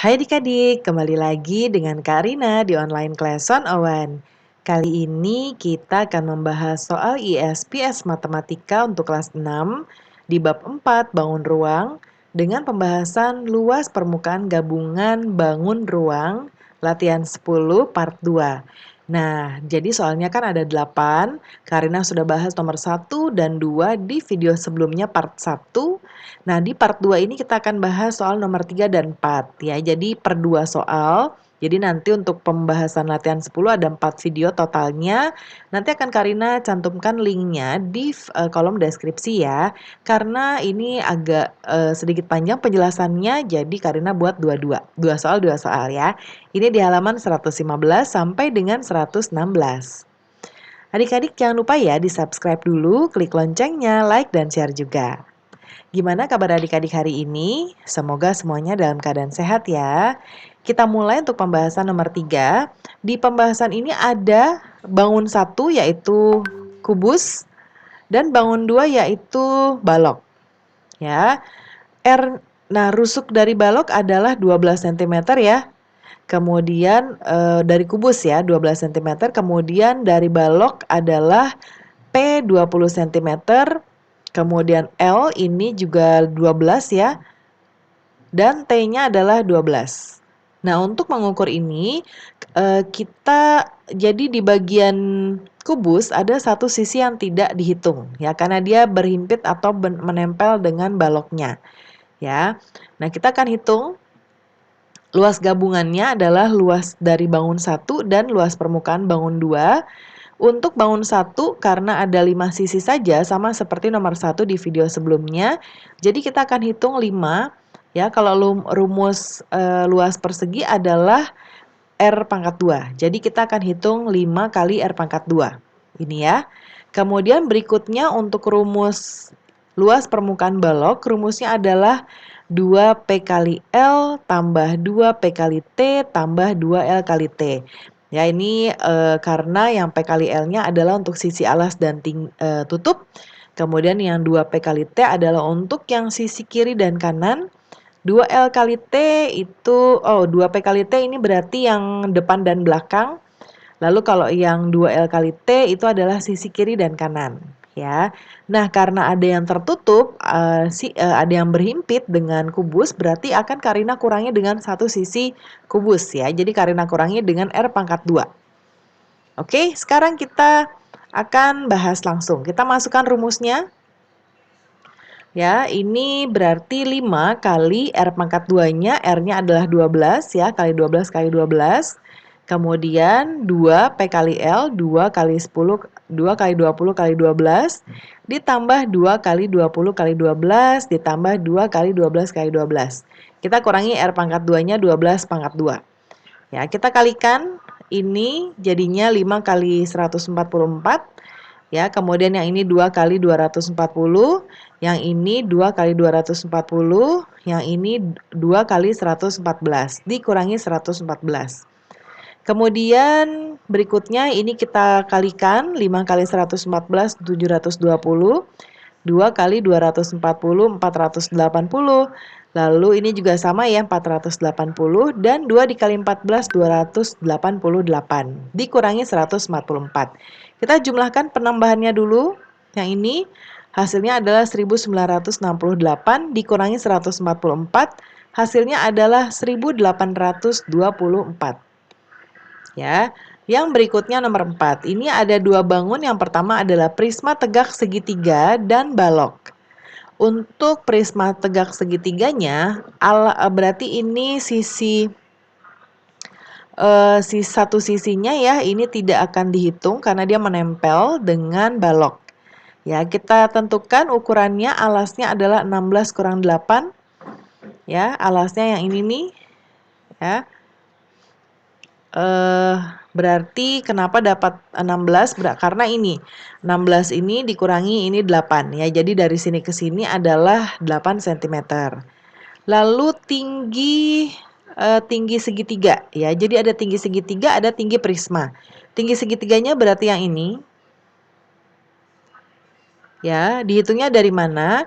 Hai adik-adik, kembali lagi dengan Kak Rina di online class 101. Kali ini kita akan membahas soal ISPS Matematika untuk kelas 6 di bab 4 bangun ruang dengan pembahasan luas permukaan gabungan bangun ruang latihan 10 part 2. Nah, jadi soalnya kan ada 8, Karina sudah bahas nomor 1 dan 2 di video sebelumnya part 1. Nah, di part 2 ini kita akan bahas soal nomor 3 dan 4 ya. Jadi per 2 soal. Jadi nanti untuk pembahasan latihan 10 ada 4 video totalnya. Nanti akan Karina cantumkan linknya di kolom deskripsi ya. Karena ini agak sedikit panjang penjelasannya, jadi Karina buat dua-dua. Dua soal ya. Ini di halaman 115 sampai dengan 116. Adik-adik jangan lupa ya di-subscribe dulu, klik loncengnya, like dan share juga. Gimana kabar adik-adik hari ini? Semoga semuanya dalam keadaan sehat ya. Kita mulai untuk pembahasan nomor 3. Di pembahasan ini ada bangun 1 yaitu kubus dan bangun 2 yaitu balok. Ya. Nah, rusuk dari balok adalah 12 cm ya. Kemudian dari kubus ya 12 cm. Kemudian dari balok adalah P 20 cm. Kemudian L ini juga 12 ya. Dan T-nya adalah 12. Nah, untuk mengukur ini kita jadi di bagian kubus ada satu sisi yang tidak dihitung ya karena dia berhimpit atau menempel dengan baloknya ya. Nah, kita akan hitung luas gabungannya adalah luas dari bangun 1 dan luas permukaan bangun 2. Untuk bangun 1 karena ada 5 sisi saja sama seperti nomor 1 di video sebelumnya. Jadi kita akan hitung 5 ya. Kalau rumus luas persegi adalah R pangkat 2. Jadi kita akan hitung 5 kali R pangkat 2. Ini ya. Kemudian berikutnya untuk rumus luas permukaan balok, rumusnya adalah 2P kali L tambah 2P kali T tambah 2L kali T. Ya ini karena yang P kali L-nya adalah untuk sisi alas dan tutup. Kemudian yang 2P kali T adalah untuk yang sisi kiri dan kanan. 2L kali T itu, 2P kali T ini berarti yang depan dan belakang. Lalu kalau yang 2L kali T itu adalah sisi kiri dan kanan ya. Nah, karena ada yang tertutup, ada yang berhimpit dengan kubus, berarti akan Karina kurangi dengan satu sisi kubus ya. Jadi Karina kurangi dengan R pangkat 2. Oke, sekarang kita akan bahas langsung. Kita masukkan rumusnya. Ya, ini berarti 5 kali R pangkat 2-nya, R-nya adalah 12 ya, kali 12 kali 12. Kemudian 2 P kali L, 2 kali 10, 2 kali 20 kali 12, ditambah 2 kali 20 kali 12, ditambah 2 kali 12 kali 12. Kita kurangi R pangkat 2-nya 12 pangkat 2. Ya, kita kalikan, ini jadinya 5 kali 144. Ya, kemudian yang ini 2 kali 240, yang ini 2 kali 240, yang ini 2 kali 114, dikurangi 114. Kemudian berikutnya ini kita kalikan 5 kali 114 720, 2 kali 240 480. Lalu ini juga sama ya 480 dan 2 dikali 14 288 dikurangi 144. Kita jumlahkan penambahannya dulu. Yang ini hasilnya adalah 1968 dikurangi 144, hasilnya adalah 1824. Ya. Yang berikutnya nomor 4. Ini ada dua bangun. Yang pertama adalah prisma tegak segitiga dan balok. Untuk prisma tegak segitiganya, berarti ini satu sisinya ya, ini tidak akan dihitung karena dia menempel dengan balok. Ya, kita tentukan ukurannya, alasnya adalah 16 kurang 8. Ya, alasnya yang ini nih. Ya. Berarti kenapa dapat 16? Karena ini 16 ini dikurangi ini 8 ya. Jadi dari sini ke sini adalah 8 cm. Lalu tinggi segitiga ya. Jadi ada tinggi segitiga, ada tinggi prisma. Tinggi segitiganya berarti yang ini. Ya, dihitungnya dari mana?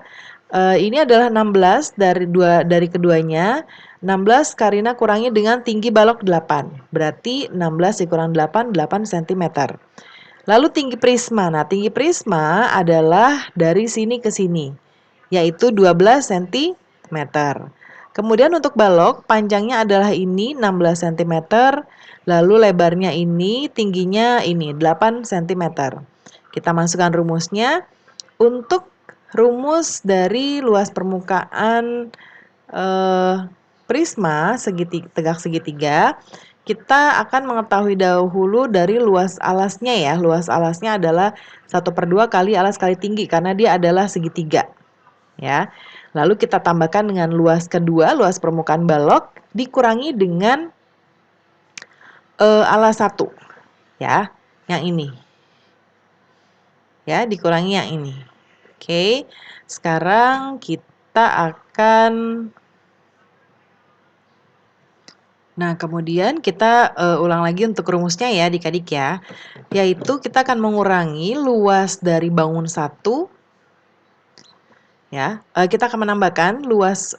Ini adalah 16 dari keduanya. 16 Karina kurangi dengan tinggi balok 8. Berarti 16 dikurang 8, 8 cm. Lalu tinggi prisma. Nah, tinggi prisma adalah dari sini ke sini, yaitu 12 cm. Kemudian untuk balok, panjangnya adalah ini 16 cm, lalu lebarnya ini, tingginya ini 8 cm. Kita masukkan rumusnya. Untuk rumus dari luas permukaan prisma tegak segitiga, kita akan mengetahui dahulu dari luas alasnya ya. Luas alasnya adalah 1/2 kali alas kali tinggi karena dia adalah segitiga. Ya. Lalu kita tambahkan dengan luas kedua, luas permukaan balok dikurangi dengan alas 1 ya, yang ini. Ya, dikurangi yang ini. Oke. Sekarang kita akan kemudian kita ulang lagi untuk rumusnya ya adik-adik ya. Yaitu kita akan mengurangi luas dari bangun 1 ya. Kita akan menambahkan luas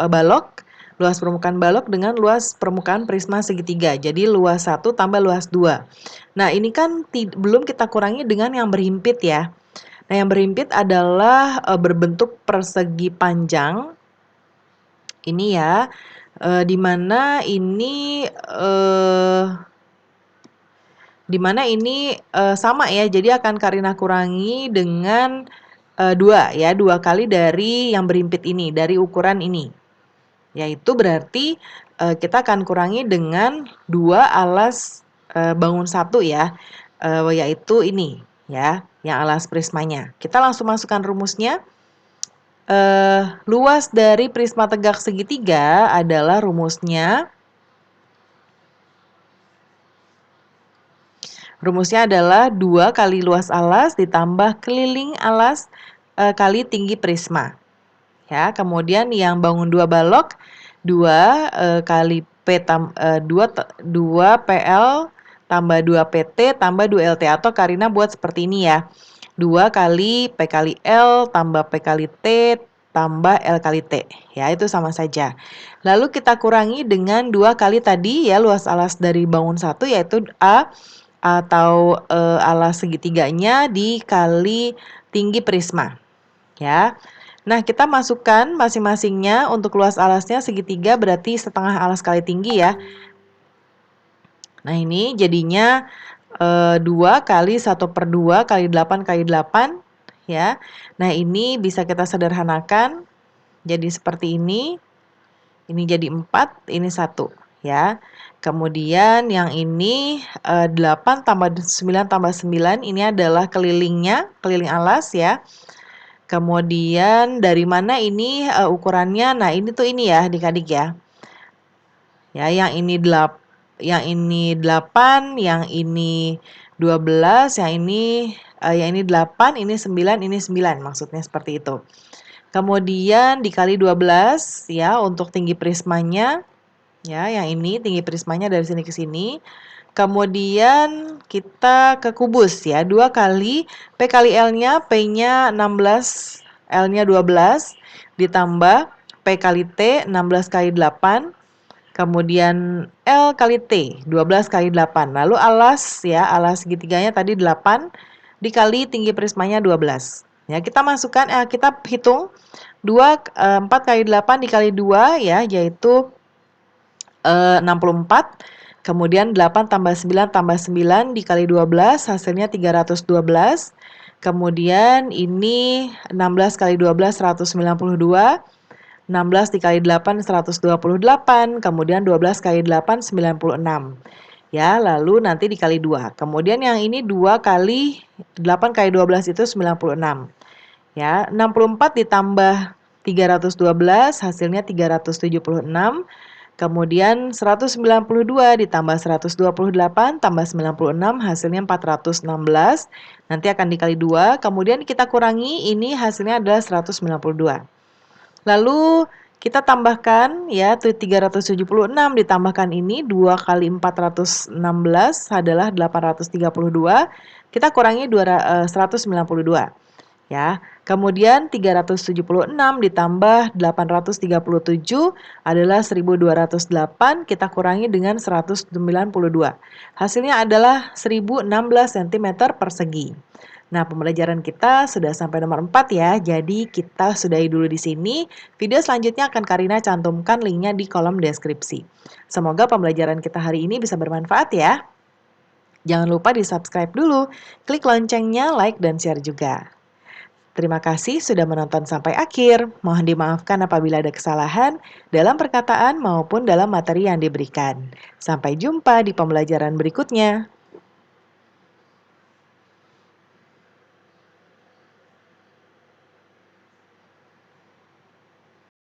balok, luas permukaan balok dengan luas permukaan prisma segitiga. Jadi luas 1 tambah luas 2. Nah, ini kan belum kita kurangi dengan yang berhimpit ya. Nah, yang berhimpit adalah berbentuk persegi panjang. Ini ya, di mana ini sama ya. Jadi akan Karina kurangi dengan 2 ya, 2 kali dari yang berhimpit ini, dari ukuran ini. Yaitu berarti kita akan kurangi dengan 2 alas bangun 1 ya, yaitu ini ya, yang alas prismanya. Kita langsung masukkan rumusnya. Luas dari prisma tegak segitiga adalah rumusnya adalah 2 kali luas alas ditambah keliling alas kali tinggi prisma. Ya, kemudian yang bangun 2 balok 2 kali P 2 PL tambah 2 PT tambah 2 LT, atau Karina buat seperti ini ya. 2 kali P kali L tambah P kali T tambah L kali T. Ya, itu sama saja. Lalu kita kurangi dengan 2 kali tadi ya luas alas dari bangun 1 yaitu A atau alas segitiganya dikali tinggi prisma. Ya. Nah, kita masukkan masing-masingnya. Untuk luas alasnya segitiga berarti setengah alas kali tinggi ya. Nah, ini jadinya 2 kali 1/2 kali 8 kali 8 ya. Nah, ini bisa kita sederhanakan jadi seperti ini. Ini jadi 4, ini 1 ya. Kemudian yang ini 8 tambah 9 tambah 9 ini adalah kelilingnya, keliling alas ya. Kemudian dari mana ini ukurannya? Nah, ini tuh ini ya adik-adik ya. Ya, yang ini 8, yang ini 12, yang ini 8, ini 9, ini 9, maksudnya seperti itu. Kemudian dikali 12 ya untuk tinggi prismanya. Ya, yang ini tinggi prismanya dari sini ke sini. Kemudian kita ke kubus ya, 2 kali P kali L-nya, P-nya 16, L-nya 12, ditambah P kali T, 16 kali 8, kemudian L kali T, 12 kali 8. Lalu alas ya, alas segitiganya tadi 8, dikali tinggi prismanya 12. Ya, kita masukkan, kita hitung 4 kali 8 dikali 2 ya, yaitu 64. Kemudian 8 tambah 9 tambah 9 dikali 12 hasilnya 312. Kemudian ini 16 kali 12 192. 16 dikali 8 128. Kemudian 12 kali 8 96. Ya, lalu nanti dikali 2. Kemudian yang ini 2 kali 8 kali 12 itu 96. Ya, 64 ditambah 312 hasilnya 376. Kemudian 192 ditambah 128 tambah 96 hasilnya 416. Nanti akan dikali 2. Kemudian kita kurangi, ini hasilnya adalah 192. Lalu kita tambahkan ya 376 ditambahkan ini 2 kali 416 adalah 832. Kita kurangi 192. ya. Kemudian 376 ditambah 837 adalah 1208, kita kurangi dengan 192. Hasilnya adalah 1016 cm persegi. Nah, pembelajaran kita sudah sampai nomor 4 ya. Jadi kita sudahi dulu di sini. Video selanjutnya akan Karina cantumkan linknya di kolom deskripsi. Semoga pembelajaran kita hari ini bisa bermanfaat ya. Jangan lupa di-subscribe dulu, klik loncengnya, like, dan share juga. Terima kasih sudah menonton sampai akhir. Mohon dimaafkan apabila ada kesalahan dalam perkataan maupun dalam materi yang diberikan. Sampai jumpa di pembelajaran berikutnya.